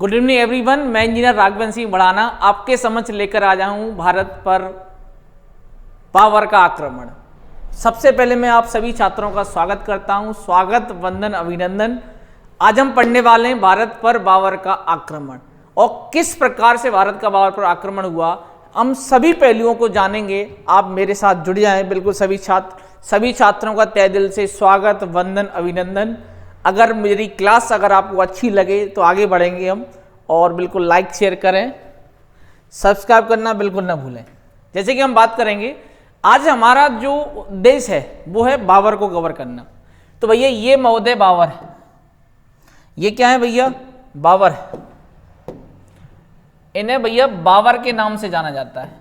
Good evening everyone, मैं engineer Raghavendra Singh बढ़ाना आपके समक्ष लेकर आ जाऊं भारत पर बाबर का आक्रमण। सबसे पहले मैं आप सभी छात्रों का स्वागत करता हूं। स्वागत, वंदन, अभिनंदन। आज हम पढ़ने वाले हैं भारत पर बाबर का आक्रमण और किस प्रकार से भारत का बाबर पर आक्रमण हुआ, हम सभी पहलुओं को जानेंगे। आप मेरे साथ जुड़ जाएं। बिल्कुल सभी छात्रों का तहे दिल से स्वागत, वंदन, अभिनंदन। अगर मेरी क्लास आपको अच्छी लगे तो आगे बढ़ेंगे हम, और बिल्कुल लाइक शेयर करें, सब्सक्राइब करना बिल्कुल ना भूलें। जैसे कि हम बात करेंगे, आज हमारा जो देश है वो है बाबर को कवर करना। तो भैया ये महोदय बाबर है, ये क्या है भैया? बाबर है। इन्हें भैया बाबर के नाम से जाना जाता है।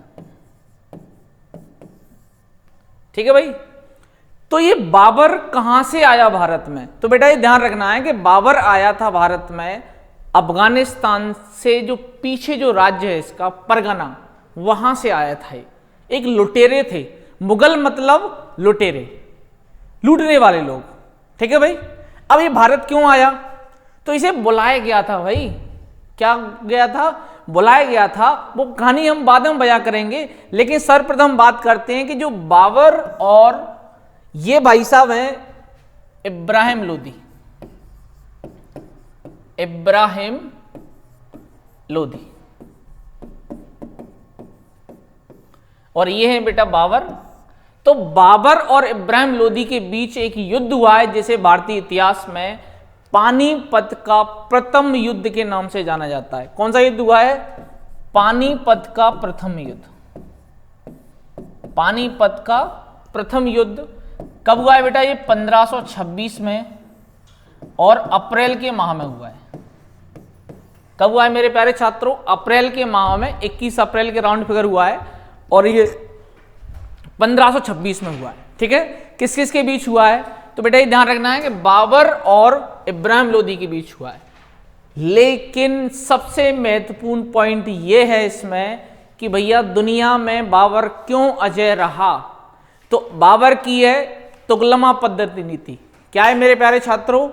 ठीक है भाई। तो ये बाबर कहां से आया भारत में? तो बेटा ये ध्यान रखना है कि बाबर आया था भारत में अफगानिस्तान से, जो पीछे जो राज्य है इसका परगना, वहां से आया था। एक लुटेरे थे। मुगल मतलब लुटेरे, लूटने वाले लोग। ठीक है भाई। अब ये भारत क्यों आया? तो इसे बुलाया गया था भाई। क्या गया था? बुलाया गया था। वो कहानी हम बाद में बयां करेंगे, लेकिन सर्वप्रथम बात करते हैं कि जो बाबर और ये भाई साहब हैं इब्राहिम लोदी। इब्राहिम लोदी और ये है बेटा बाबर। तो बाबर और इब्राहिम लोदी के बीच एक युद्ध हुआ है जिसे भारतीय इतिहास में पानीपत का प्रथम युद्ध के नाम से जाना जाता है। कौन सा युद्ध हुआ है? पानीपत का प्रथम युद्ध। पानीपत का प्रथम युद्ध कब हुआ है बेटा? ये 1526 में और अप्रैल के माह में हुआ है। कब हुआ है मेरे प्यारे छात्रों? अप्रैल के माह में, 21 अप्रैल के राउंड फिगर हुआ है और ये 1526 में हुआ है। ठीक है। किस किस के बीच हुआ है? तो बेटा ये ध्यान रखना है कि बाबर और इब्राहिम लोदी के बीच हुआ है। लेकिन सबसे महत्वपूर्ण पॉइंट ये है इसमें कि भैया दुनिया में बाबर क्यों अजय रहा? तो बाबर की है तुगलमा पद्धति नीति। क्या है मेरे प्यारे छात्रों?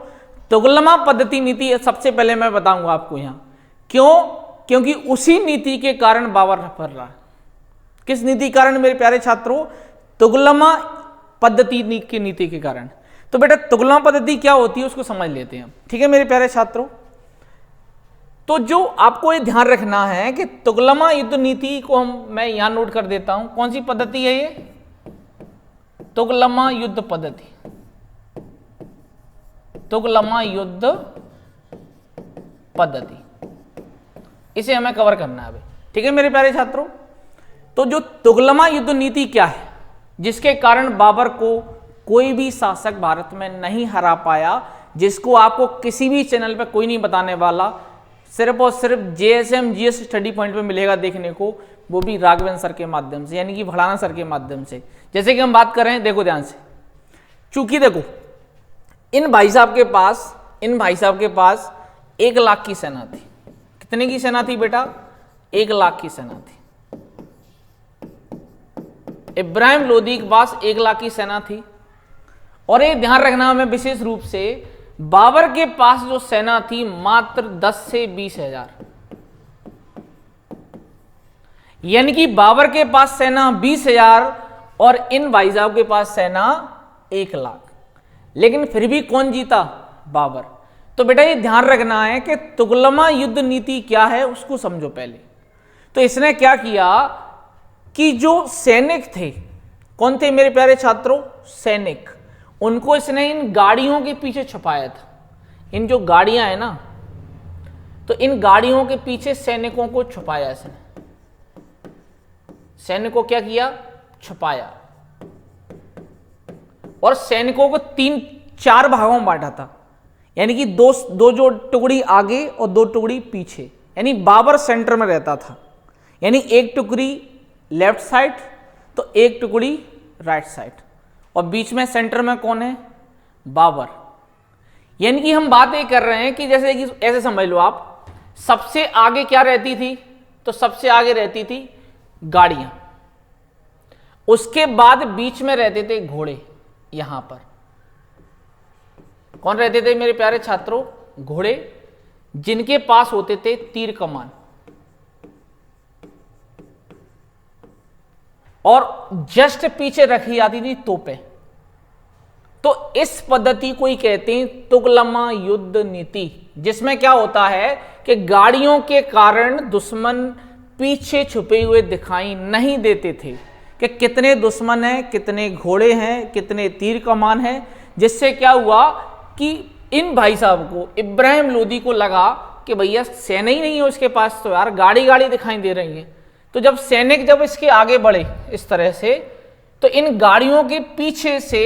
तुगलमा पद्धति नीति। सबसे पहले मैं बताऊंगा आपको यहां क्यों, क्योंकि उसी नीति के कारण बाबर फर रहा है। किस नीति कारण मेरे प्यारे छात्रों? तुगलमा पद्धति की नीति के कारण। तो बेटा तुगलमा पद्धति क्या होती है उसको समझ लेते हैं। ठीक है मेरे प्यारे छात्रों। तो जो आपको ये ध्यान रखना है कि तुगलमा युद्ध नीति को मैं यहां नोट कर देता हूं। कौन सी पद्धति है ये? तुगलमा युद्ध पद्धति। तुगलमा युद्ध पद्धति, इसे हमें कवर करना है अभी। ठीक है मेरे प्यारे छात्रों। तो जो तुगलमा युद्ध नीति क्या है, जिसके कारण बाबर को कोई भी शासक भारत में नहीं हरा पाया, जिसको आपको किसी भी चैनल पे कोई नहीं बताने वाला, सिर्फ और सिर्फ JSM GS स्टडी पॉइंट पे मिलेगा देखने को, वो भी राघवेंद्र सर के माध्यम से, यानी कि भड़ाना सर के माध्यम से। जैसे कि हम बात कर रहे हैं, देखो ध्यान से। चूंकि देखो इन भाई साहब के पास 1 लाख की सेना थी। कितने की सेना थी बेटा? 1 लाख की सेना थी। इब्राहिम लोदी के पास 1 लाख की सेना थी। और ये ध्यान रखना हमें विशेष रूप से, बाबर के पास जो सेना थी मात्र 10 से 20 हजार। यानी कि बाबर के पास सेना 20 हजार और इन भाई साहब के पास सेना 1 लाख। लेकिन फिर भी कौन जीता? बाबर। तो बेटा ये ध्यान रखना है कि तुगलमा युद्ध नीति क्या है उसको समझो पहले। तो इसने क्या किया कि जो सैनिक थे, कौन थे मेरे प्यारे छात्रों? सैनिक। उनको इसने इन गाड़ियों के पीछे छुपाया था। इन जो गाड़ियां हैं ना, तो इन गाड़ियों के पीछे सैनिकों को छुपाया इसने। सैनिकों क्या किया? छुपाया। और सैनिकों को 3-4 भागों में बांटा था। यानी कि दो जो टुकड़ी आगे और 2 टुकड़ी पीछे। यानी बाबर सेंटर में रहता था। यानी 1 टुकड़ी लेफ्ट साइड तो 1 टुकड़ी राइट साइड, और बीच में सेंटर में कौन है? बाबर। यानी कि हम बात ये कर रहे हैं कि जैसे कि ऐसे समझ लो आप, सबसे आगे क्या रहती थी? तो सबसे आगे रहती थी गाड़ियां। उसके बाद बीच में रहते थे घोड़े। यहां पर कौन रहते थे मेरे प्यारे छात्रों? घोड़े। जिनके पास होते थे तीर कमान और जस्ट पीछे रखी जाती थी तोपें। तो इस पद्धति को ही कहते हैं तुगलमा युद्ध नीति, जिसमें क्या होता है कि गाड़ियों के कारण दुश्मन पीछे छुपे हुए दिखाई नहीं देते थे कि कितने दुश्मन हैं, कितने घोड़े हैं, कितने तीर कमान हैं। जिससे क्या हुआ कि इन भाई साहब को, इब्राहिम लोदी को लगा कि भैया सेना ही नहीं है उसके पास, तो यार गाड़ी गाड़ी दिखाई दे रही है। तो जब सैनिक जब इसके आगे बढ़े इस तरह से, तो इन गाड़ियों के पीछे से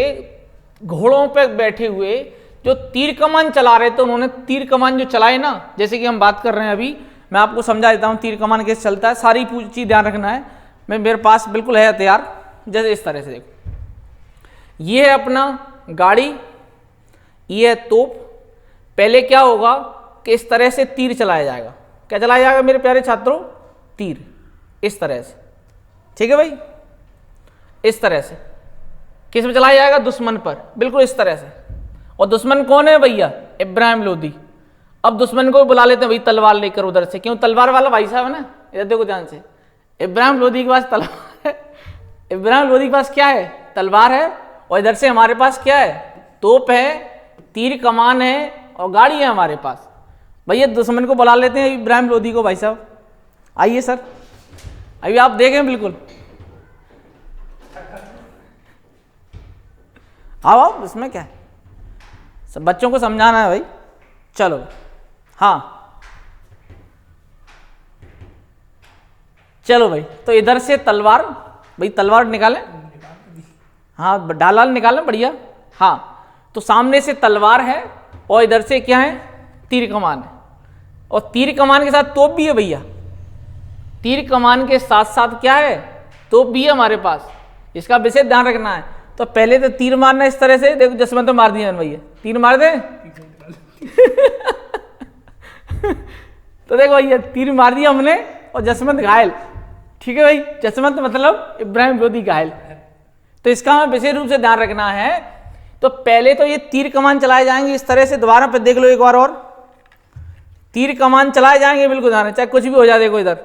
घोड़ों पर बैठे हुए जो तीर कमान चला रहे थे, उन्होंने तीर कमान जो चलाए ना, जैसे कि हम बात कर रहे हैं अभी, मैं आपको समझा देता हूं तीर कमान कैसे चलता है, सारी चीज ध्यान रखना है। मेरे पास बिल्कुल है तैयार, जैसे इस तरह से देखो, ये है अपना गाड़ी, ये है तोप। पहले क्या होगा कि इस तरह से तीर चलाया जाएगा। क्या चलाया जाएगा मेरे प्यारे छात्रों? तीर, इस तरह से, ठीक है भाई, इस तरह से। किस में चलाया जाएगा? दुश्मन पर, बिल्कुल इस तरह से। और दुश्मन कौन है भैया? इब्राहिम लोदी। अब दुश्मन को बुला लेते हैं भाई तलवार लेकर उधर से, क्यों? तलवार वाला भाई साहब है ना, इधर देखो ध्यान से, इब्राहिम लोदी के पास तलवार है। इब्राहिम लोदी के पास क्या है? तलवार है। और इधर से हमारे पास क्या है? तोप है, तीर कमान है और गाड़ी है हमारे पास। भैया दुश्मन को बुला लेते हैं इब्राहिम लोदी को। भाई साहब आइए सर, अभी आप देखें, बिल्कुल आओ, इसमें क्या है, सब बच्चों को समझाना है भाई। चलो, हाँ चलो भाई, तो इधर से तलवार, भाई तलवार निकालें, हाँ ढाल निकालें, बढ़िया। हाँ, तो सामने से तलवार है और इधर से क्या है? तीर कमान है। और तीर कमान के साथ तोप भी है भैया, तीर कमान के साथ साथ क्या है? तोप भी है हमारे पास। इसका विशेष ध्यान रखना है। तो पहले तो तीर मारना इस तरह से, देखो जसवंत तो मार दिया भैया, तीर मार दे। तो देखो भैया तीर मार दिया हमने और जसवंत घायल, ठीक है भाई, जसवंत मतलब इब्राहिम लोदी घायल। तो इसका हमें विशेष रूप से ध्यान रखना है। तो पहले तो ये तीर कमान चलाए जाएंगे इस तरह से, दोबारा पे देख लो एक बार और, तीर कमान चलाए जाएंगे, बिल्कुल ध्यान है, चाहे कुछ भी हो जाए। देखो इधर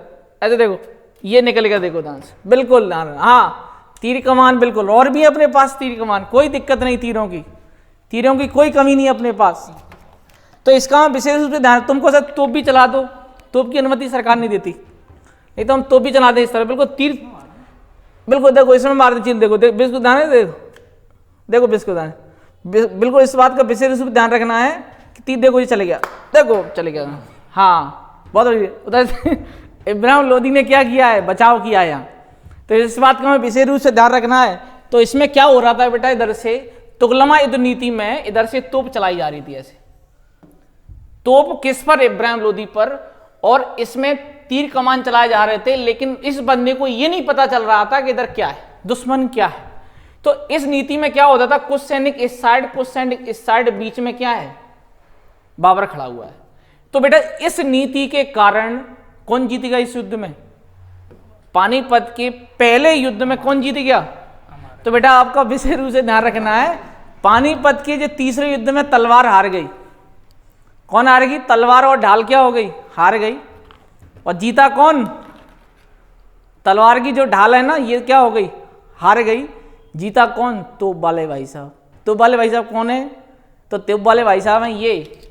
ऐसे देखो, ये निकलेगा, देखो ध्यान से, बिल्कुल ध्यान, हाँ तीर कमान बिल्कुल। और भी अपने पास तीर कमान, कोई दिक्कत नहीं, तीरों की कोई कमी नहीं अपने पास। तो इसका हम विशेष रूप से ध्यान, तुमको सर तोप भी चला दो, तोप की अनुमति सरकार नहीं देती, नहीं तो हम तोप भी चला दे इस तरह, बिल्कुल तीर, बिल्कुल देखो इसमें मार दी चीज, देखो बिस्कुट दाने, देखो बिस्कुट दाने, बिल्कुल इस बात का विशेष रूप से ध्यान रखना है कि तीर देखो ये चले गया, देखो चले गया। हाँ बहुत बढ़िया। उधर इब्राहिम लोदी ने क्या किया है? बचाव किया है यहाँ। तो इस बात का हमें विशेष रूप से ध्यान रखना है। तो इसमें क्या हो रहा था बेटा? इधर से तुगलमा युद्ध नीति में इधर से तोप चलाई जा रही थी, ऐसे तोप किस पर? इब्राहिम लोदी पर। और इसमें तीर कमान चलाए जा रहे थे, लेकिन इस बंदे को ये नहीं पता चल रहा था कि इधर क्या है, दुश्मन क्या है। तो इस नीति में क्या होता था? कुछ सैनिक इस साइड, कुछ सैनिक इस साइड, बीच में क्या है? बाबर खड़ा हुआ है। तो बेटा इस नीति के कारण कौन जीत गया इस युद्ध में? पानीपत के पहले युद्ध में कौन जीत गया? तो बेटा आपका विशेष रूप से ध्यान रखना है, पानीपत के जो तीसरे युद्ध में तलवार हार गई। कौन हार गई? तलवार और ढाल क्या हो गई? हार गई। और जीता कौन? तलवार की जो ढाल है ना, ये क्या हो गई? हार गई। जीता कौन? तोप वाले भाई साहब। तोप वाले भाई साहब कौन है? तो तोप वाले भाई साहब हैं ये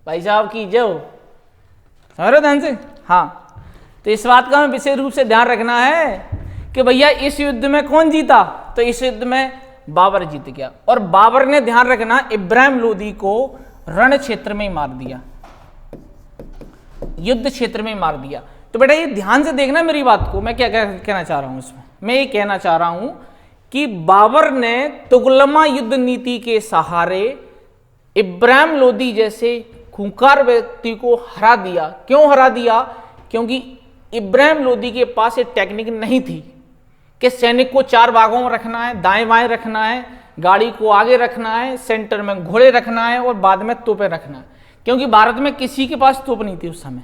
भाई साहब की जो, समझ रहे हो ध्यान से? हाँ, तो इस बात का हमें विशेष रूप से ध्यान रखना है कि भैया इस युद्ध में कौन जीता? तो इस युद्ध में बाबर जीत गया। और बाबर ने, ध्यान रखना, इब्राहिम लोदी को रण क्षेत्र में मार दिया, युद्ध क्षेत्र में मार दिया। तो बेटा ये ध्यान से देखना मेरी बात को, मैं क्या कहना चाह रहा हूं इसमें। मैं ये कहना चाह रहा हूं कि बाबर ने तुगलमा युद्ध नीति के सहारे इब्राहिम लोदी जैसे खूंखार व्यक्ति को हरा दिया। क्यों हरा दिया? क्योंकि इब्राहिम लोदी के पास ये टेक्निक नहीं थी कि सैनिक को चार भागों में रखना है, दाएं बाएं रखना है, गाड़ी को आगे रखना है, सेंटर में घोड़े रखना है और बाद में तोपें रखना है। क्योंकि भारत में किसी के पास तोप नहीं थी उस समय।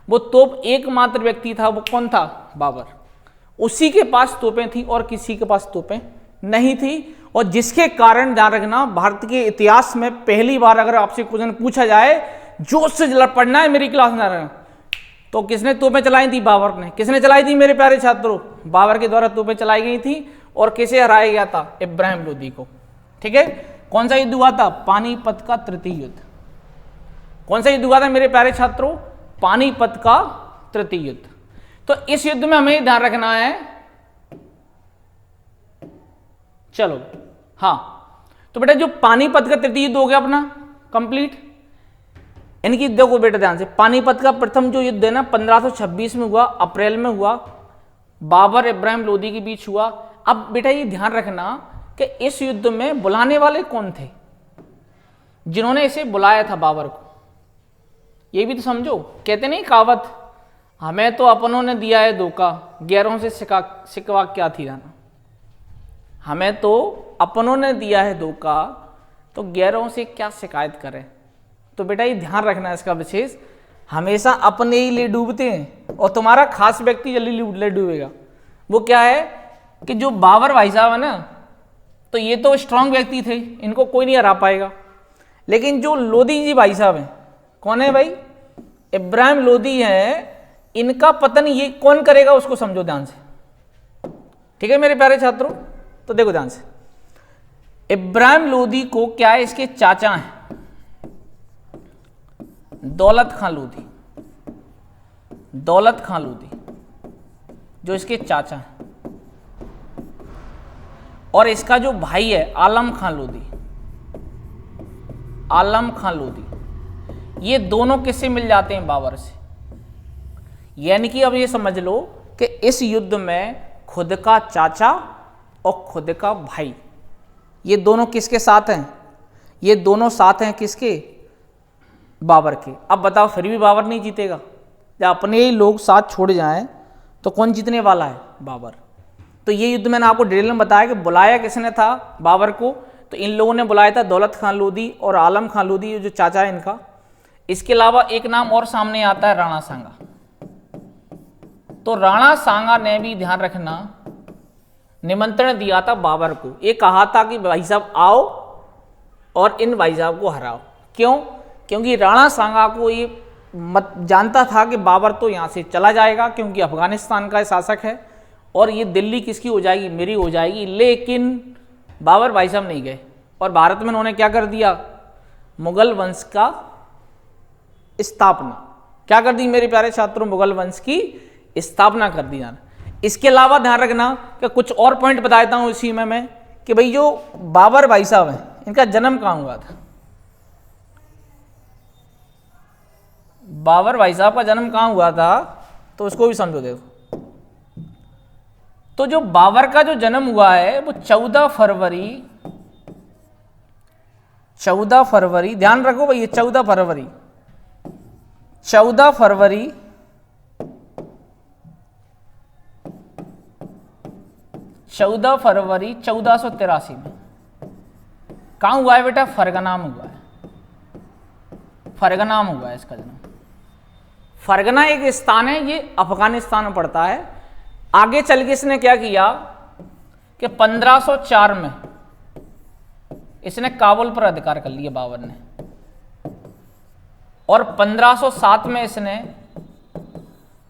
वो तोप एकमात्र व्यक्ति था, वो कौन था? बाबर। उसी के पास तोपें थी और किसी के पास तोपें नहीं थी। और जिसके कारण ध्यान रखना, भारत के इतिहास में पहली बार अगर आपसे क्वेश्चन पूछा जाए जोश से पढ़ना है, मेरी क्लास में रहना। तो किसने तोपें चलाई थी? बाबर ने। किसने चलाई थी मेरे प्यारे छात्रों? बाबर के द्वारा तोपें चलाई गई थी। और किसे हराया गया था? इब्राहिम लोदी को। ठीक है, कौन सा युद्ध हुआ था? पानीपत का तृतीय युद्ध। कौन सा युद्ध हुआ था मेरे प्यारे छात्रों? पानीपत का तृतीय युद्ध। तो इस युद्ध में हमें ध्यान रखना है, चलो हाँ, तो बेटा जो पानीपत का तृतीय युद्ध हो गया अपना कंप्लीट। इनकी देखो बेटा ध्यान से, पानीपत का प्रथम जो युद्ध है ना 1526 में हुआ, अप्रैल में हुआ, बाबर इब्राहिम लोदी के बीच हुआ। अब बेटा ये ध्यान रखना कि इस युद्ध में बुलाने वाले कौन थे, जिन्होंने इसे बुलाया था बाबर को, ये भी तो समझो। कहते नहीं कहावत, हमें तो अपनों ने दिया है धोखा, गैरों से शिकवा क्या थी जाना। हमें तो अपनों ने दिया है धोखा, तो गैरों से क्या शिकायत करें। तो बेटा ये ध्यान रखना है इसका विशेष, हमेशा अपने ही ले डूबते हैं और तुम्हारा खास व्यक्ति जल्दी ले डूबेगा। वो क्या है कि जो बाबर भाई साहब है ना, तो ये तो स्ट्रांग व्यक्ति थे, इनको कोई नहीं हरा पाएगा। लेकिन जो लोदी जी भाई साहब हैं, कौन है भाई? इब्राहिम लोदी है, इनका पतन ये कौन करेगा उसको समझो ध्यान से। ठीक है मेरे प्यारे छात्रों, तो देखो ध्यान से, इब्राहिम लोदी को क्या है, इसके चाचा हैं दौलत खान लोदी। दौलत खान लोदी जो इसके चाचा हैं, और इसका जो भाई है आलम खान लोदी। आलम खान लोदी, ये दोनों किससे मिल जाते हैं? बाबर से। यानी कि अब ये समझ लो कि इस युद्ध में खुद का चाचा और खुद का भाई, ये दोनों किसके साथ हैं? ये दोनों साथ हैं किसके? बाबर के। अब बताओ फिर भी बाबर नहीं जीतेगा? जब अपने ही लोग साथ छोड़ जाएं तो कौन जीतने वाला है? बाबर। तो ये युद्ध मैंने आपको डिटेल में बताया कि बुलाया किसने था बाबर को, तो इन लोगों ने बुलाया था दौलत खान लोदी और आलम खान लोदी जो चाचा है इनका। इसके अलावा एक नाम और सामने आता है राणा सांगा। तो राणा सांगा ने भी ध्यान रखना निमंत्रण दिया था बाबर को। ये कहा था कि भाई साहब आओ और इन भाई साहब को हराओ। क्यों? क्योंकि राणा सांगा को ये जानता था कि बाबर तो यहाँ से चला जाएगा, क्योंकि अफगानिस्तान का शासक है और ये दिल्ली किसकी हो जाएगी? मेरी हो जाएगी। लेकिन बाबर भाई साहब नहीं गए और भारत में उन्होंने क्या कर दिया? मुगल वंश का स्थापना। क्या कर दी मेरे प्यारे छात्रों? मुगल वंश की स्थापना कर दी जाना। इसके अलावा ध्यान रखना कि कुछ और पॉइंट बता देता हूं इसी में मैं, कि भाई जो बाबर भाई साहब हैं इनका जन्म कहां हुआ था? बाबर भाई साहब का जन्म कहां हुआ था तो उसको भी समझो। देखो, तो जो बाबर का जो जन्म हुआ है वो 14 फरवरी, ध्यान रखो भाई, 14 फरवरी 1483 में। कहां हुआ है बेटा? फरगना में हुआ है। फरगना में हुआ है इसका जन्म। फरगना एक स्थान है, ये अफगानिस्तान में पड़ता है। आगे चल के इसने क्या किया कि 1504 में इसने काबुल पर अधिकार कर लिया बाबर ने, और 1507 में इसने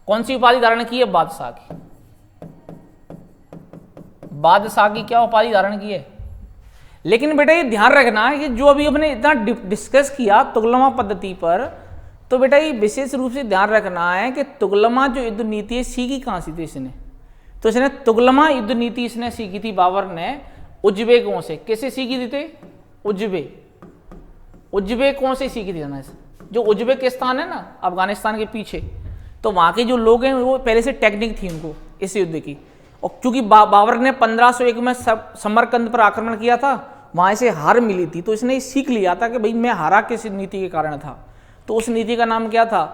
कौन सी उपाधि धारण की है? बादशाह की। बादशाह की क्या उपाधि धारण की है? लेकिन बेटा ये ध्यान रखना है कि जो अभी हमने इतना डिस्कस किया तुगलमा पद्धति पर, तो बेटा ये विशेष रूप से ध्यान रखना है कि तुगलमा जो युद्ध नीति है सीखी कहां से थी इसने? तो इसने तुगलमा युद्ध नीति इसने सीखी थी बाबर ने उज्बेकों से। किससे सीखी थी? उज्बेकों से सीखी थी ना। जो उज्बेकिस्तान है ना अफगानिस्तान के पीछे, तो वहां के जो लोग हैं वो पहले से टेक्निक थी उनको इस युद्ध की। और क्योंकि बाबर ने 1501 में समरकंद पर आक्रमण किया था, वहां से हार मिली थी, तो इसने सीख लिया था कि भाई मैं हारा किस नीति के कारण था। तो उस नीति का नाम क्या था?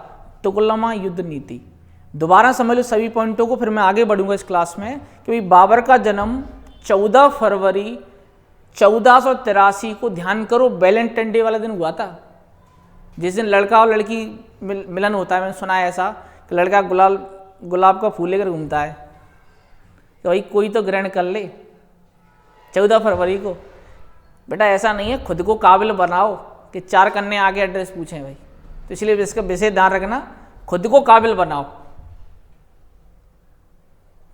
तुगलमा युद्ध नीति। दोबारा समझ लो सभी पॉइंटों को, फिर मैं आगे बढ़ूंगा इस क्लास में। कि भाई बाबर का जन्म 14 फरवरी 1483 को, ध्यान करो, वैलेंटाइन डे वाले दिन हुआ था, जिस दिन लड़का और लड़की मिलन होता है। मैंने सुना है ऐसा कि लड़का गुलाब का फूल लेकर घूमता है, तो भाई कोई तो ग्रहण कर ले 14 फरवरी को। बेटा ऐसा नहीं है, खुद को काबिल बनाओ कि 4 कन्या आगे एड्रेस पूछें भाई, तो इसलिए इसका विशेष ध्यान रखना, खुद को काबिल बनाओ,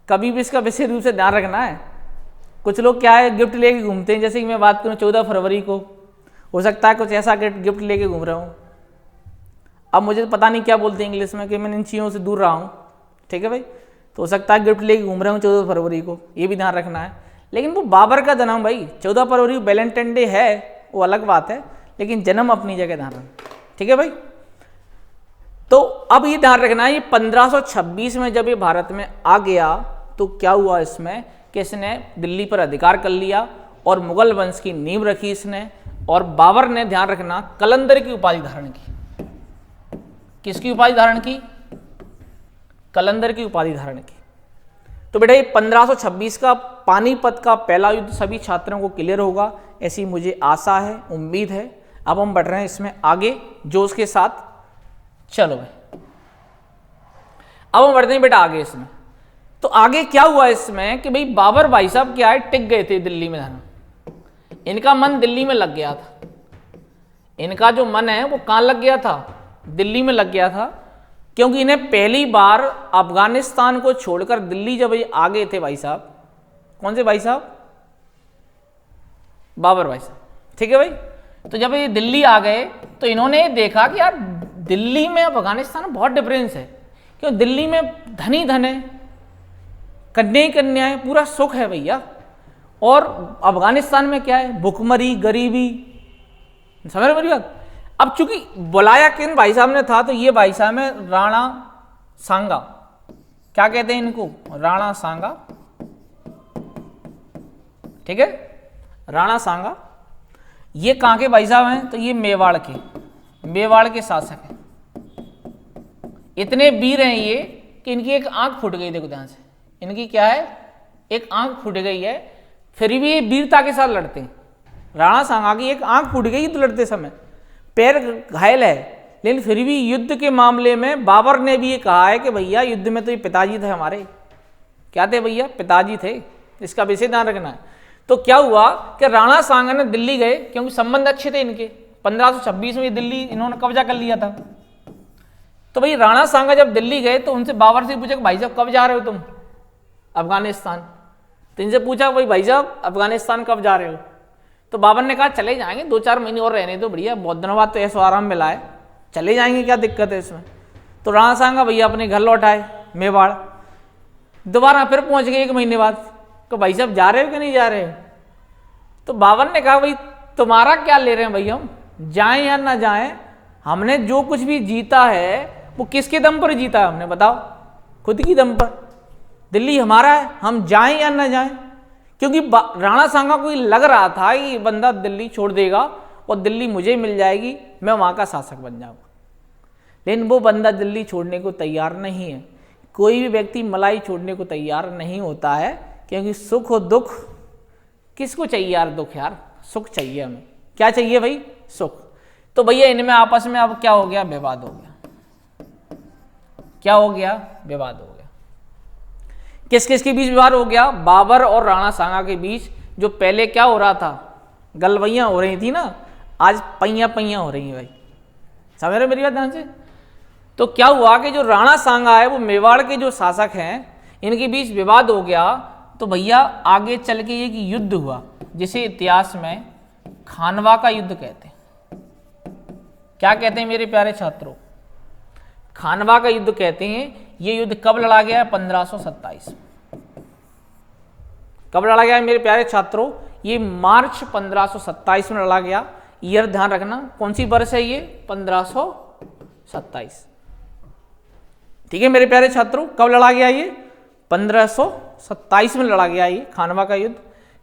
कभी भी इसका विशेष रूप से ध्यान रखना है। कुछ लोग क्या है गिफ्ट लेके घूमते हैं, जैसे कि मैं बात करूं 14 फरवरी को हो सकता है कुछ ऐसा गिफ्ट लेके घूम रहा हूं। अब मुझे पता नहीं क्या बोलते हैं इंग्लिश में कि मैं इन चीज़ों से दूर रहा हूं, ठीक है भाई। तो हो सकता है गिफ्ट लेके घूम रहा हूँ 14 फरवरी को, ये भी ध्यान रखना है। लेकिन वो बाबर का जन्म भाई 14 फरवरी वैलेंटाइन डे है, वो अलग बात है, लेकिन जन्म अपनी जगह ध्यान रखना, ठीक है भाई। तो अब ये ध्यान रखना है, ये 1526 में जब ये भारत में आ गया तो क्या हुआ इसमें कि इसने दिल्ली पर अधिकार कर लिया और मुगल वंश की नींव रखी इसने। और बाबर ने ध्यान रखना कलंदर की उपाधि धारण की। किसकी उपाधि धारण की? कलंदर की उपाधि धारण की। तो बेटा ये 1526 का पानीपत का पहला युद्ध सभी छात्रों को क्लियर होगा, ऐसी मुझे आशा है, उम्मीद है। अब हम बढ़ रहे हैं इसमें आगे जोश के साथ। चलो भाई अब हम बढ़ते हैं बेटा आगे इसमें। तो आगे क्या हुआ इसमें कि भाई बाबर भाई साहब क्या है टिक गए थे दिल्ली में, धन इनका मन दिल्ली में लग गया था। इनका जो मन है वो कहाँ लग गया था? दिल्ली में लग गया था, क्योंकि इन्हें पहली बार अफगानिस्तान को छोड़कर दिल्ली जब ये आ गए थे भाई साहब। कौन से भाई साहब? बाबर भाई साहब, ठीक है भाई। तो जब ये दिल्ली आ गए तो इन्होंने देखा कि यार दिल्ली में अफगानिस्तान में बहुत डिफरेंस है। क्यों? दिल्ली में धन ही धन है, कन्या ही कन्या है, पूरा सुख है भैया। और अफगानिस्तान में क्या है? भुखमरी, गरीबी। समझ रहे मेरी बात? अब चूंकि बुलाया किन भाई साहब ने था, तो ये भाई साहब है राणा सांगा। क्या कहते हैं इनको? राणा सांगा, ठीक है, राणा सांगा। ये कहां के भाई साहब हैं? तो ये मेवाड़ के शासक हैं। इतने वीर हैं ये कि इनकी एक आंख फूट गई, देखो ध्यान से, इनकी क्या है? एक आंख फूट गई है, फिर भी ये वीरता के साथ लड़ते हैं। राणा सांगा की एक आंख फूट गई तो लड़ते समय, पैर घायल है, लेकिन फिर भी युद्ध के मामले में बाबर ने भी ये कहा है कि भैया युद्ध में तो ये पिताजी थे हमारे। क्या थे भैया? पिताजी थे। इसका विशेष ध्यान रखना है। तो क्या हुआ कि राणा सांगा ने दिल्ली गए, क्योंकि संबंध अच्छे थे इनके। 1526 में ये दिल्ली इन्होंने कब्जा कर लिया था। तो भाई राणा सांगा जब दिल्ली गए तो उनसे बाबर से पूछा कि भाई साहब कब जा रहे हो तुम अफगानिस्तान? तो इनसे पूछा भाई साहब अफगानिस्तान कब जा रहे हो? तो बाबर ने कहा चले जाएंगे, 2-4 महीने और रहने तो बढ़िया, बहुत दिनों बाद तो ऐसा आराम मिला है, चले जाएंगे, क्या दिक्कत है इसमें। तो राणा सांगा भैया अपने घर लौट आए मेवाड़। दोबारा फिर पहुंच गए 1 महीने बाद, तो भाई साहब जा रहे हो कि नहीं जा रहे हो? तो बाबर ने कहा भाई तुम्हारा क्या ले रहे हैं भाई, हम जाएं या ना जाएं, हमने जो कुछ भी जीता है वो किसके दम पर जीता है हमने, बताओ? खुद की दम पर। दिल्ली हमारा है, हम जाएं या ना जाएं। क्योंकि राणा सांगा को लग रहा था कि ये बंदा दिल्ली छोड़ देगा और दिल्ली मुझे मिल जाएगी, मैं वहां का शासक बन जाऊंगा। लेकिन वो बंदा दिल्ली छोड़ने को तैयार नहीं है। कोई भी व्यक्ति मलाई छोड़ने को तैयार नहीं होता है, क्योंकि सुख और दुख, किसको चाहिए यार दुख? यार सुख चाहिए हमें। क्या चाहिए भाई? सुख। तो भैया इनमें आपस में अब क्या हो गया? विवाद हो गया। क्या हो गया? विवाद हो गया। किस किस के बीच विवाद हो गया? बाबर और राणा सांगा के बीच। जो पहले क्या हो रहा था? गलवैयां हो रही थी ना, आज पैया पैया हो रही हैं भाई। समझ रहे मेरी बात ध्यान से? तो क्या हुआ कि जो राणा सांगा है वो मेवाड़ के जो शासक हैं, इनके बीच विवाद हो गया। तो भैया आगे चल के एक युद्ध हुआ जिसे इतिहास में खानवा का युद्ध कहते हैं। क्या कहते हैं मेरे प्यारे छात्रों? खानवा का युद्ध कहते हैं। ये युद्ध कब लड़ा गया है? 1527। कब लड़ा गया है मेरे प्यारे छात्रों? ये मार्च 1527 में लड़ा गया। ईयर ध्यान रखना, कौन सी वर्ष है ये? 1527। ठीक है मेरे प्यारे छात्रों, कब लड़ा गया ये? 1527 में लड़ा गया ये खानवा का युद्ध।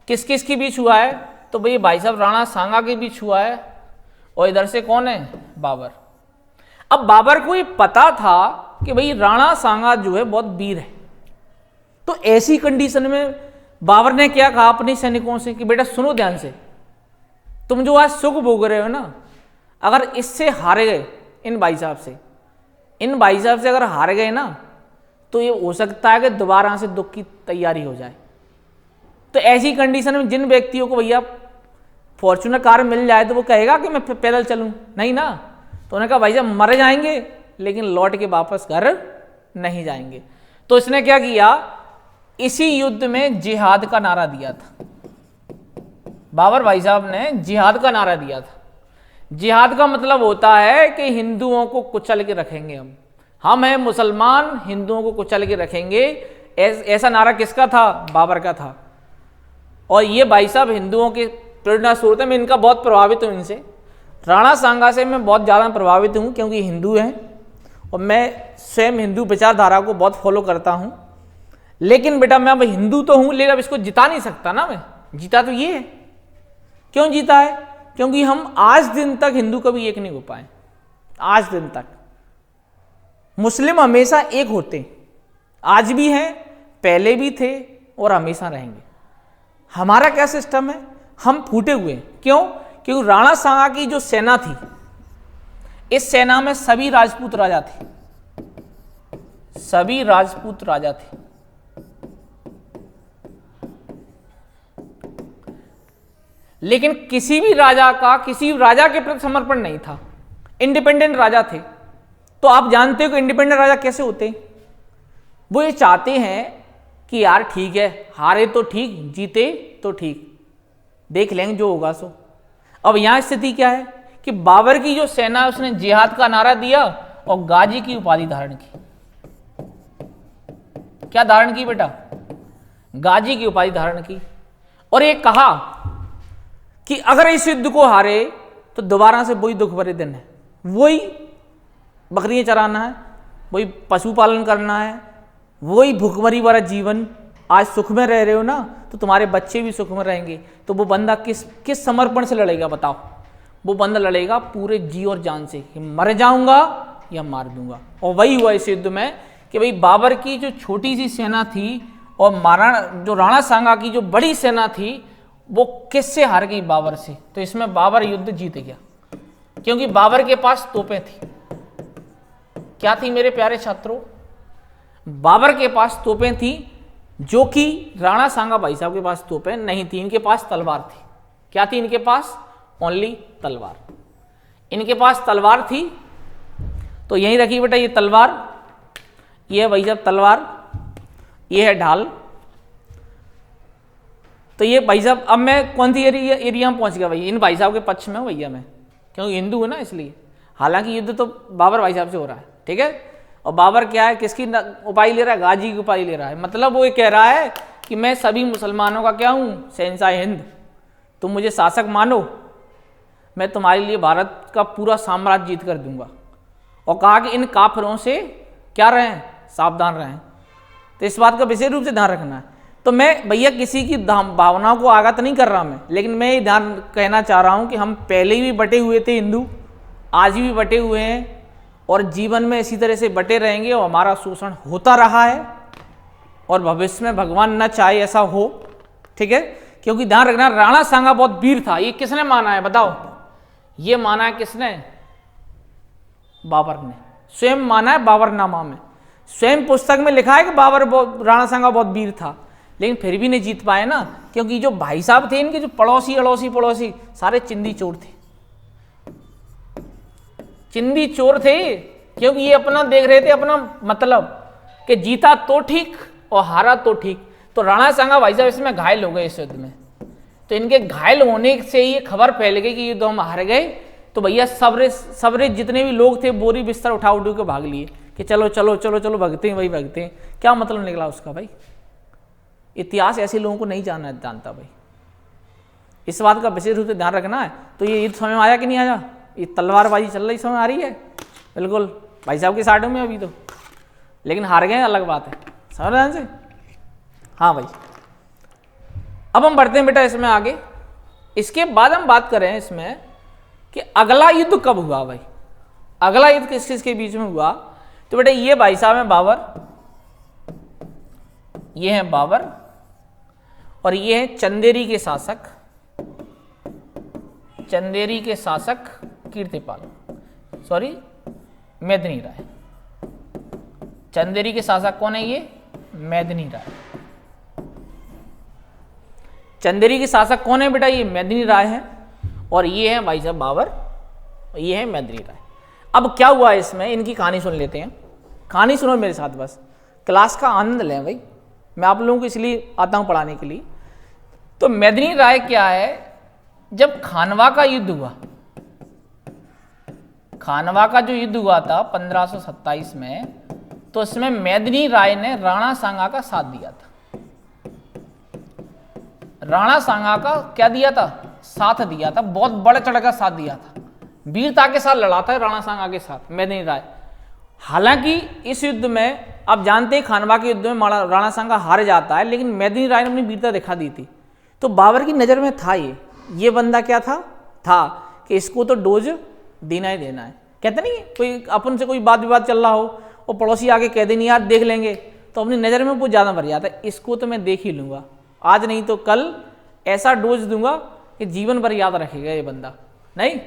किस किस के बीच हुआ है? तो भाई साहब राणा सांगा के बीच हुआ है, और इधर से कौन है? बाबर। अब बाबर को ये पता था कि भाई राणा सांगा जो है बहुत वीर है। तो ऐसी कंडीशन में बाबर ने क्या कहा अपने सैनिकों से कि बेटा सुनो ध्यान से, तुम जो आज सुख भोग रहे हो ना, अगर इससे हार गए, इन भाई साहब से अगर हार गए ना, तो ये हो सकता है कि दोबारा से दुख की तैयारी हो जाए। तो ऐसी कंडीशन में जिन व्यक्तियों को भैया फॉर्च्यूनर कार मिल जाए तो वो कहेगा कि मैं पैदल चलूं? नहीं ना। तो उन्होंने कहा भाई साहब मर जाएंगे लेकिन लौट के वापस घर नहीं जाएंगे। तो इसने क्या किया, इसी युद्ध में जिहाद का नारा दिया था। बाबर भाई साहब ने जिहाद का नारा दिया था। जिहाद का मतलब होता है कि हिंदुओं को कुचल के रखेंगे, हम हैं मुसलमान, हिंदुओं को कुचल के रखेंगे। ऐसा नारा किसका था? बाबर का था। और ये भाई साहब हिंदुओं के प्रेरणा स्रोत है। मैं इनका बहुत प्रभावित हूँ, इनसे राणा सांगा से मैं बहुत ज़्यादा प्रभावित हूँ, क्योंकि हिंदू हैं और मैं स्वयं हिंदू विचारधारा को बहुत फॉलो करता हूँ। लेकिन बेटा मैं अब हिंदू तो हूँ, लेकिन अब इसको जिता नहीं सकता ना मैं। जीता तो ये है। क्यों जीता है? क्योंकि हम आज दिन तक हिंदू कभी एक नहीं हो पाए। आज दिन तक मुस्लिम हमेशा एक होते, आज भी हैं, पहले भी थे और हमेशा रहेंगे। हमारा क्या सिस्टम है, हम फूटे हुए। क्यों? क्योंकि राणा सांगा की जो सेना थी, इस सेना में सभी राजपूत राजा थे, सभी राजपूत राजा थे। लेकिन किसी भी राजा का किसी राजा के प्रति समर्पण नहीं था, इंडिपेंडेंट राजा थे। तो आप जानते हो कि इंडिपेंडेंट राजा कैसे होते हैं? वो ये चाहते हैं कि यार ठीक है, हारे तो ठीक, जीते तो ठीक, देख लेंगे जो होगा सो। अब यहां स्थिति क्या है कि बाबर की जो सेना है उसने जिहाद का नारा दिया और गाजी की उपाधि धारण की। क्या धारण की बेटा? गाजी की उपाधि धारण की। और ये कहा कि अगर इस युद्ध को हारे तो दोबारा से वही दुख भरे दिन है, वही बकरियां चराना है, वही पशुपालन करना है, वही भूखमरी वाला जीवन। आज सुख में रह रहे हो ना, तो तुम्हारे बच्चे भी सुख में रहेंगे। तो वो बंदा किस समर्पण से लड़ेगा बताओ? वो बंदा लड़ेगा पूरे जी और जान से कि मर जाऊंगा या मार दूंगा। और वही हुआ इस युद्ध में कि भाई बाबर की जो छोटी सी सेना थी और जो राणा सांगा की जो बड़ी सेना थी, वो किससे हार गई? बाबर से। तो इसमें बाबर युद्ध जीत गया, क्योंकि बाबर के पास तोपें थी। क्या थी मेरे प्यारे छात्रों? बाबर के पास तोपें थी, जो कि राणा सांगा भाई साहब के पास तोपें नहीं थी। इनके पास तलवार थी। क्या थी इनके पास? ओनली तलवार। इनके पास तलवार थी। तो यहीं रखी बेटा ये तलवार, ये है भाई साहब तलवार, ये है ढाल। तो ये भाई साहब, अब मैं कौन सी एरिया में पहुंच गया भाई? इन भाई साहब के पक्ष में भैया मैं, क्योंकि हिंदू हूं ना इसलिए। हालांकि युद्ध तो बाबर भाई साहब से हो रहा है, ठीक है। और बाबर क्या है, किसकी उपाधि ले रहा है? गाजी की उपाधि ले रहा है। मतलब वो ये कह रहा है कि मैं सभी मुसलमानों का क्या हूं? शहंशाह हिंद। तुम मुझे शासक मानो, मैं तुम्हारे लिए भारत का पूरा साम्राज्य जीत कर दूंगा। और कहा कि इन काफिरों से क्या रहें? सावधान रहें। तो इस बात का विशेष रूप से ध्यान रखना है। तो मैं भैया किसी की भावनाओं को आघात नहीं कर रहा मैं, लेकिन मैं ये ध्यान कहना चाह रहा हूं कि हम पहले भी बटे हुए थे हिंदू, आज भी बटे हुए हैं और जीवन में इसी तरह से बटे रहेंगे। और हमारा शोषण होता रहा है और भविष्य में भगवान न चाहे ऐसा हो, ठीक है। क्योंकि ध्यान रखना, राणा सांगा बहुत वीर था। ये किसने माना है बताओ? ये माना है किसने? बाबर ने स्वयं माना है। बाबरनामा में स्वयं पुस्तक में लिखा है कि राणा सांगा बहुत वीर था, लेकिन फिर भी नहीं जीत पाए ना, क्योंकि जो भाई साहब थे इनके, जो पड़ोसी सारे चिंदी चोर थे। चिंदी चोर थे, क्योंकि ये अपना देख रहे थे, अपना मतलब कि जीता तो ठीक और हारा तो ठीक। तो राणा सांगा भाई साहब इसमें घायल हो गए इस युद्ध में। तो इनके घायल होने से ये खबर फैल गई कि युद्ध हम हार गए। तो भैया सबरे जितने भी लोग थे बोरी बिस्तर उठा के भाग लिए कि चलो चलो चलो चलो भगते हैं, वही भगते हैं। क्या मतलब निकला उसका भाई? इतिहास ऐसे लोगों को नहीं जानता भाई। इस बात का विशेष रूप से ध्यान रखना है। तो ये युद्ध समझ में आया कि नहीं आया? ये तलवारबाजी चल रही, समझ आ रही है? बिल्कुल भाई साहब के साइड में अभी तो, लेकिन हार गए अलग बात है, समझ रहे हैं से? हाँ भाई, अब हम बढ़ते हैं बेटा इसमें आगे। इसके बाद हम बात करें इसमें कि अगला युद्ध कब हुआ भाई? अगला युद्ध किस किसके बीच में हुआ? तो बेटा ये भाई साहब है बाबर, ये है बाबर और ये है चंदेरी के शासक, चंदेरी के शासक कीर्तिपाल, सॉरी मेदिनी राय। चंदेरी के शासक कौन है? ये मेदिनी राय। चंदेरी के शासक कौन है बेटा? ये मेदिनी राय है। और ये है भाई साहब बाबर, ये है मेदिनी राय। अब क्या हुआ इसमें, इनकी कहानी सुन लेते हैं। कहानी सुनो मेरे साथ, बस क्लास का आनंद लें भाई, मैं आप लोगों को इसलिए आता हूं पढ़ाने के लिए। तो मेदिनी राय क्या है, जब खानवा का युद्ध हुआ, खानवा का जो युद्ध हुआ था 1527 में, तो इसमें मेदिनी राय ने राणा सांगा का साथ दिया था। राणा सांगा का क्या दिया था, साथ दिया था, बहुत बड़े चढ़ का साथ दिया था, वीरता के साथ लड़ा था राणा सांगा के साथ मेदिनी राय। हालांकि इस युद्ध में आप जानते हैं खानवा के युद्ध में राणा सांगा हार जाता है, लेकिन मेदिनी राय ने अपनी वीरता दिखा दी थी। तो बाबर की नज़र में था ये बंदा क्या था कि इसको तो डोज देना ही देना है। कहते नहीं कोई अपन से कोई बात विवाद चल रहा हो और पड़ोसी आगे कह दे नहीं यार देख लेंगे, तो अपनी नज़र में वो ज़्यादा भर जाता है, इसको तो मैं देख ही लूँगा, आज नहीं तो कल ऐसा डोज दूंगा कि जीवन भर याद रखेगा ये बंदा। नहीं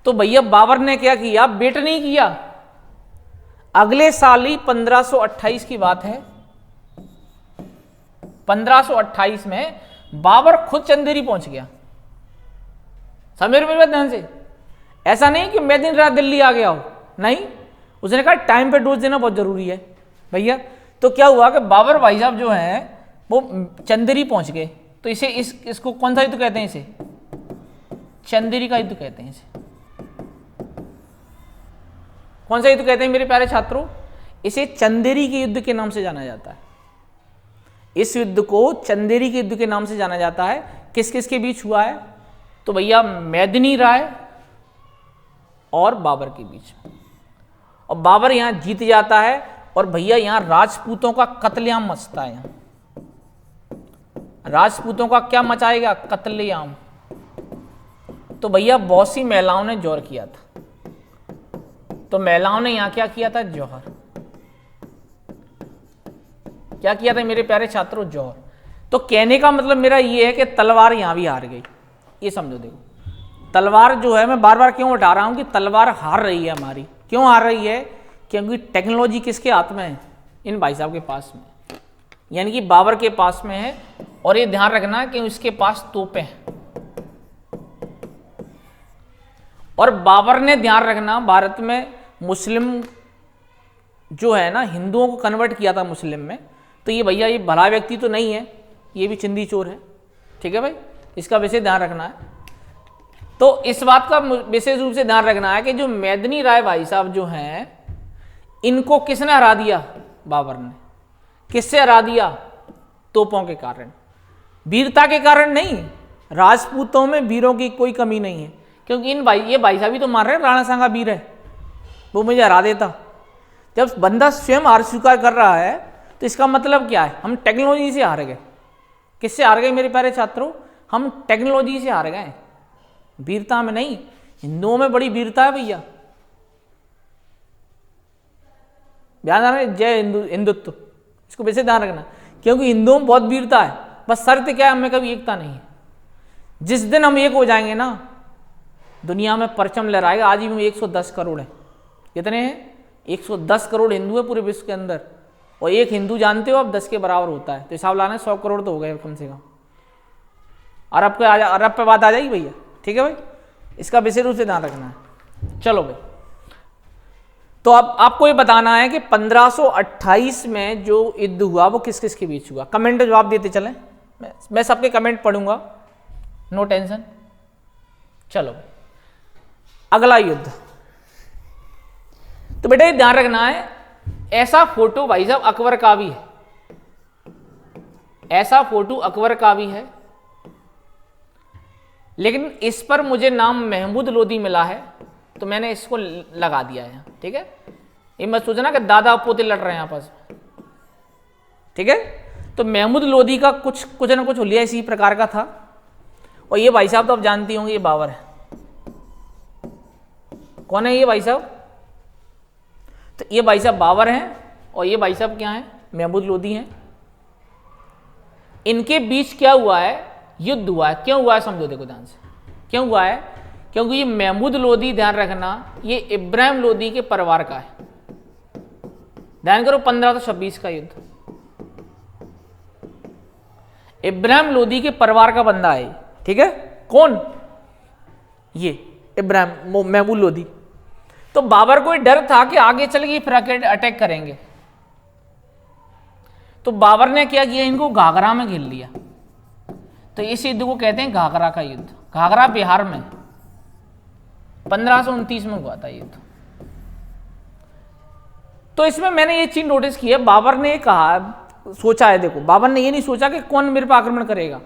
तो भैया बाबर ने क्या किया, वेट नहीं किया, अगले साल ही 1528 की बात है, 1528 में बाबर खुद चंदेरी पहुंच गया। समझ रहे मेरी ध्यान से, ऐसा नहीं कि मैं दिन रात दिल्ली आ गया हो, नहीं, उसने कहा टाइम पे डोज देना बहुत जरूरी है भैया। तो क्या हुआ कि बाबर भाई साहब जो हैं वो चंदेरी पहुंच गए। तो इसे इसको कौन सा युद्ध कहते हैं, इसे चंदेरी का युद्ध कहते हैं। इसे कौन सा युद्ध कहते हैं मेरे प्यारे छात्रों, इसे चंदेरी के युद्ध के नाम से जाना जाता है। इस युद्ध को चंदेरी के युद्ध के नाम से जाना जाता है। किस किस के बीच हुआ है, तो भैया मेदिनी राय और बाबर के बीच, और बाबर यहां जीत जाता है, और भैया यहां राजपूतों का कत्लेआम मचता है। यहां राजपूतों का क्या मचाएगा, कत्लेआम। तो भैया बहुत सी महिलाओं ने जौहर किया था, तो महिलाओं ने यहां क्या किया था, जौहर। क्या किया था मेरे प्यारे छात्रों, जौहर। तो कहने का मतलब मेरा ये है कि तलवार यहां भी हार गई, ये समझो। देखो तलवार जो है, मैं बार बार क्यों उठा रहा हूं कि तलवार हार रही है हमारी, क्यों हार रही है, क्योंकि टेक्नोलॉजी किसके हाथ में है, इन भाई साहब के पास में, यानी कि बाबर के पास में है। और ये ध्यान रखना कि उसके पास तोपें हैं, और बाबर ने ध्यान रखना भारत में मुस्लिम जो है ना, हिंदुओं को कन्वर्ट किया था मुस्लिम में। तो ये भैया ये भला व्यक्ति तो नहीं है, ये भी चिंदी चोर है, ठीक है भाई, इसका विशेष ध्यान रखना है। तो इस बात का विशेष रूप से ध्यान रखना है कि जो मेदिनी राय भाई साहब जो हैं, इनको किसने हरा दिया, बाबर ने। किससे हरा दिया, तोपों के कारण, वीरता के कारण नहीं। राजपूतों में वीरों की कोई कमी नहीं है, क्योंकि ये भाई साहब भी तो मान रहे हैं राणा सांगा वीर है, वो मुझे हरा देता। जब बंदा स्वयं हार स्वीकार कर रहा है तो इसका मतलब क्या है, हम टेक्नोलॉजी से हार गए। किससे हार गए मेरे प्यारे छात्रों, हम टेक्नोलॉजी से हार गए, वीरता में नहीं। हिंदुओं में बड़ी वीरता है भैया, ध्यान रखना, जय हिंदुत्व, इसको वैसे ध्यान रखना, क्योंकि हिंदुओं में बहुत वीरता है। बस शर्त क्या है, हमें कभी एकता नहीं है। जिस दिन हम एक हो जाएंगे ना, दुनिया में परचम लहराएगा। आज ही में 110 करोड़ है, कितने हैं, 110 करोड़ हिंदू है पूरे विश्व के अंदर, और एक हिंदू जानते हो आप 10 के बराबर होता है। तो हिसाब लाना 100 करोड़ तो हो गए कम से कम। अरब पे बात आ जाएगी भैया, ठीक है भाई, इसका विशेष रूप से ध्यान रखना है। चलो भाई, तो अब आपको ये बताना है कि 1528 में जो युद्ध हुआ वो किस किस के बीच हुआ। कमेंट जवाब देते चलें, मैं सबके कमेंट पढ़ूंगा, नो टेंशन। चलो अगला युद्ध, तो बेटा ये ध्यान रखना है, ऐसा फोटो भाई साहब अकबर का भी है, ऐसा फोटो अकबर का भी है, लेकिन इस पर मुझे नाम महमूद लोदी मिला है, तो मैंने इसको लगा दिया है, ठीक है। ये मत सोचना कि दादा पोते लड़ रहे हैं आपस में, ठीक है। तो महमूद लोदी का कुछ ना कुछ हुलिया इसी प्रकार का था। और ये भाई साहब तो आप जानती होंगे, ये बाबर है। कौन है ये भाई साहब, तो ये भाई साहब बाबर हैं, और ये भाई साहब क्या हैं, महमूद लोदी हैं। इनके बीच क्या हुआ है, युद्ध हुआ है। क्यों हुआ है समझो, देखो ध्यान से, क्यों हुआ है, क्योंकि ये महमूद लोदी, ध्यान रखना, ये इब्राहिम लोदी के परिवार का है। ध्यान करो, 1526 का युद्ध इब्राहिम लोदी के परिवार का बंदा है, ठीक है। कौन, ये इब्राहिम महमूद लोदी। तो बाबर को डर था कि आगे चल के फिर अटैक करेंगे, तो बाबर ने क्या किया, इनको घाघरा में घेर लिया। तो इस युद्ध को कहते हैं घाघरा का युद्ध। घाघरा बिहार में 1529 में हुआ था युद्ध। तो इसमें मैंने ये चीज नोटिस की है, बाबर ने कहा, सोचा है, देखो बाबर ने ये नहीं सोचा कि कौन मेरे पर आक्रमण करेगा,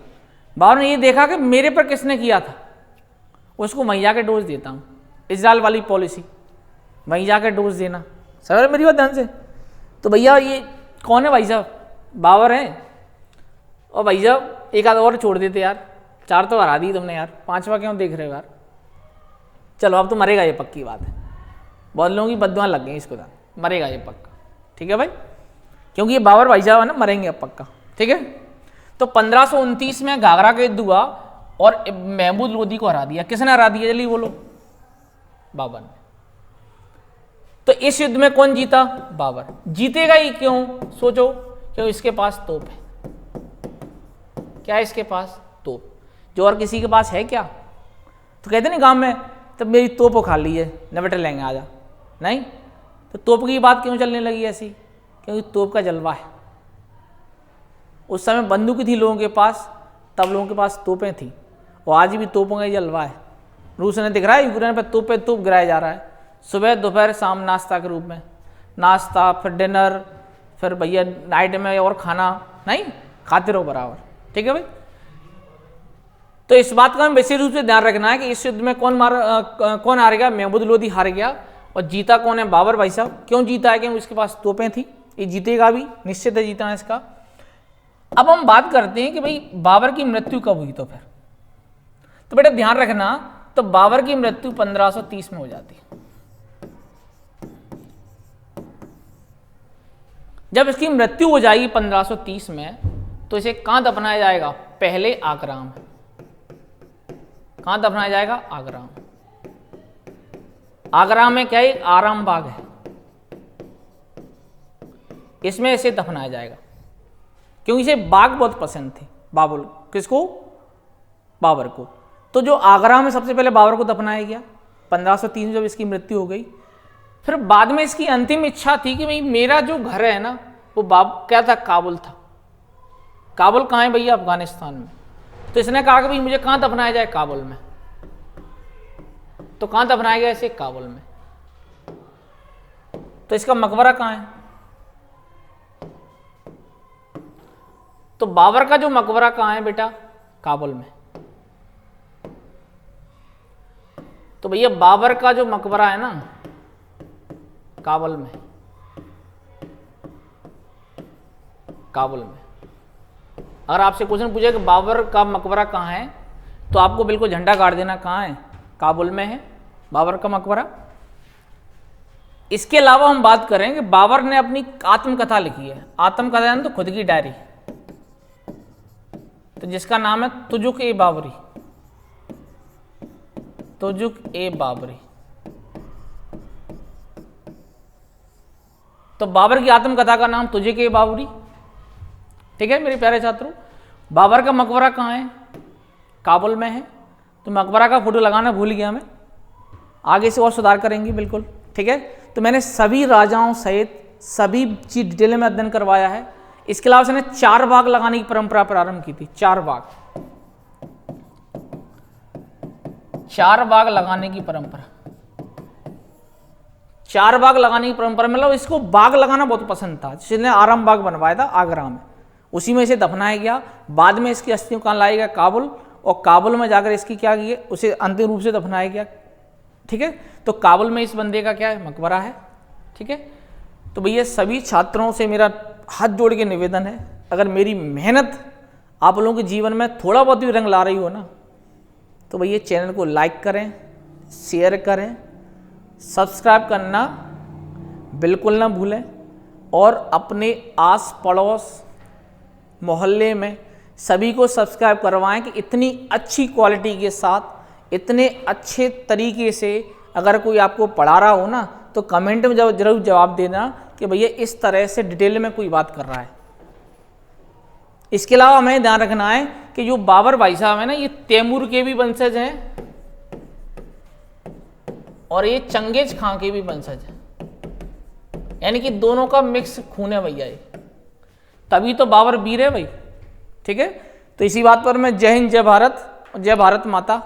बाबर ने ये देखा कि मेरे पर किसने किया था, उसको वहीं जाके डोज देता हूं। इजराइल वाली पॉलिसी, वहीं जाके डोज देना। समझ मेरी बात ध्यान से। तो भैया ये कौन है भाई साहब, बाबर है। और भाई साहब एक आध और छोड़ देते यार, 4 तो हरा दी तुमने यार, 5वां क्यों देख रहे हो यार। चलो अब तो मरेगा, ये पक्की बात है, बहुत लोगों की बद्दुआ लग गई इसको, मरेगा ये पक्का, ठीक है भाई, क्योंकि ये बाबर भाई साहब है ना, मरेंगे अब पक्का, ठीक है। तो 1529 में घाघरा का युद्ध हुआ और महमूद लोदी को हरा दिया। किसने हरा दिया, जल्दी बोलो, बाबर ने। तो इस युद्ध में कौन जीता, बाबर। जीतेगा ही क्यों, सोचो, क्यों, इसके पास तोप है। क्या है इसके पास, तोप, जो और किसी के पास है क्या। तो कहते नहीं गांव में, तब मेरी तोप उखा लीजिए, नबेटे लेंगे आजा, नहीं। तो तोप की बात क्यों चलने लगी ऐसी, क्योंकि तोप का जलवा है। उस समय बंदूक थी लोगों के पास, तब लोगों के पास तोपें थी, और आज भी तोपों का जलवा है। रूस ने दिख रहा है यूक्रेन पर तोप पे तोप गिराया जा रहा है, सुबह दोपहर शाम नाश्ता के रूप में, नाश्ता फिर डिनर, फिर भैया नाइट में और खाना, नहीं खाते रहो बराबर, ठीक है भाई। तो इस बात का हमें विशेष रूप से ध्यान रखना है कि इस युद्ध में कौन हारेगा, महमूद लोदी हार गया, और जीता कौन है, बाबर भाई साहब। क्यों जीता है, क्योंकि उसके पास तोपें थी, ये जीतेगा भी, निश्चित है जीतना है इसका। अब हम बात करते हैं कि भाई बाबर की मृत्यु कब हुई, तो फिर तो बेटा ध्यान रखना, तो बाबर की मृत्यु 1530 में हो जाती है। जब इसकी मृत्यु हो जाएगी 1530 में, तो इसे कहां दफनाया जाएगा, पहले आगरा में। कहां दफनाया जाएगा, आगरा में। आगरा में क्या है, आराम बाग है, इसमें इसे दफनाया जाएगा, क्योंकि इसे बाग बहुत पसंद थे बाबर, किसको, बाबर को। तो जो आगरा में सबसे पहले बाबर को दफनाया गया 1503 में, जब इसकी मृत्यु हो गई। फिर बाद में इसकी अंतिम इच्छा थी कि भाई मेरा जो घर है ना, वो क्या था, काबुल था। काबुल कहाँ है भैया, अफगानिस्तान में। तो इसने कहा कि भाई मुझे कहाँ दफनाया जाए, काबुल में। तो कहाँ दफनाया गया इसे, काबुल में। तो इसका मकबरा कहाँ है, तो बाबर का जो मकबरा कहाँ है बेटा, काबुल में। तो भैया बाबर का जो मकबरा है ना, काबुल में, काबुल में। अगर आपसे क्वेश्चन पूछे कि बाबर का मकबरा कहाँ है, तो आपको बिल्कुल झंडा गाड़ देना, कहाँ है, काबुल में है बाबर का मकबरा। इसके अलावा हम बात करें कि बाबर ने अपनी आत्मकथा लिखी है। आत्मकथा यानी तो खुद की डायरी, तो जिसका नाम है तुजुक ए बाबरी। तुजुक ए बाबरी। तो बाबर की आत्मकथा का नाम तुजुक ए बाबरी, ठीक है मेरे प्यारे छात्रों। बाबर का मकबरा कहाँ है, काबुल में है। तो मकबरा का फोटो लगाना भूल गया मैं, आगे से और सुधार करेंगे बिल्कुल, ठीक है। तो मैंने सभी राजाओं सहित सभी चीज डिटेल में अध्ययन करवाया है। इसके अलावा उसने 4 बाग लगाने की परंपरा प्रारंभ की थी। 4 बाग, 4 बाग लगाने की परंपरा। 4 बाग लगाने की परंपरा, मतलब इसको बाग लगाना बहुत पसंद था, जिसने आराम बाग बनवाया था आगरा में, उसी में इसे दफनाया गया। बाद में इसकी अस्थियों कहाँ लाई गया, काबुल, और काबुल में जाकर इसकी क्या किया, उसे अंतिम रूप से दफनाया गया, ठीक है। तो काबुल में इस बंदे का क्या है, मकबरा है, ठीक है। तो भैया सभी छात्रों से मेरा हाथ जोड़ के निवेदन है, अगर मेरी मेहनत आप लोगों के जीवन में थोड़ा बहुत भी रंग ला रही हो ना, तो भैया चैनल को लाइक करें, शेयर करें, सब्सक्राइब करना बिल्कुल ना भूलें, और अपने आस पड़ोस मोहल्ले में सभी को सब्सक्राइब करवाएं कि इतनी अच्छी क्वालिटी के साथ, इतने अच्छे तरीके से अगर कोई आपको पढ़ा रहा हो ना, तो कमेंट में जरूर जवाब देना कि भैया इस तरह से डिटेल में कोई बात कर रहा है। इसके अलावा हमें ध्यान रखना है कि जो बाबर भाई साहब है ना, ये तैमूर के भी वंशज हैं, और ये चंगेज खां के भी वंशज है, यानी कि दोनों का मिक्स खून है भैया ये, तभी तो बाबर वीर है भाई। ठीक है, तो इसी बात पर मैं जय हिंद, जय भारत और जय भारत माता।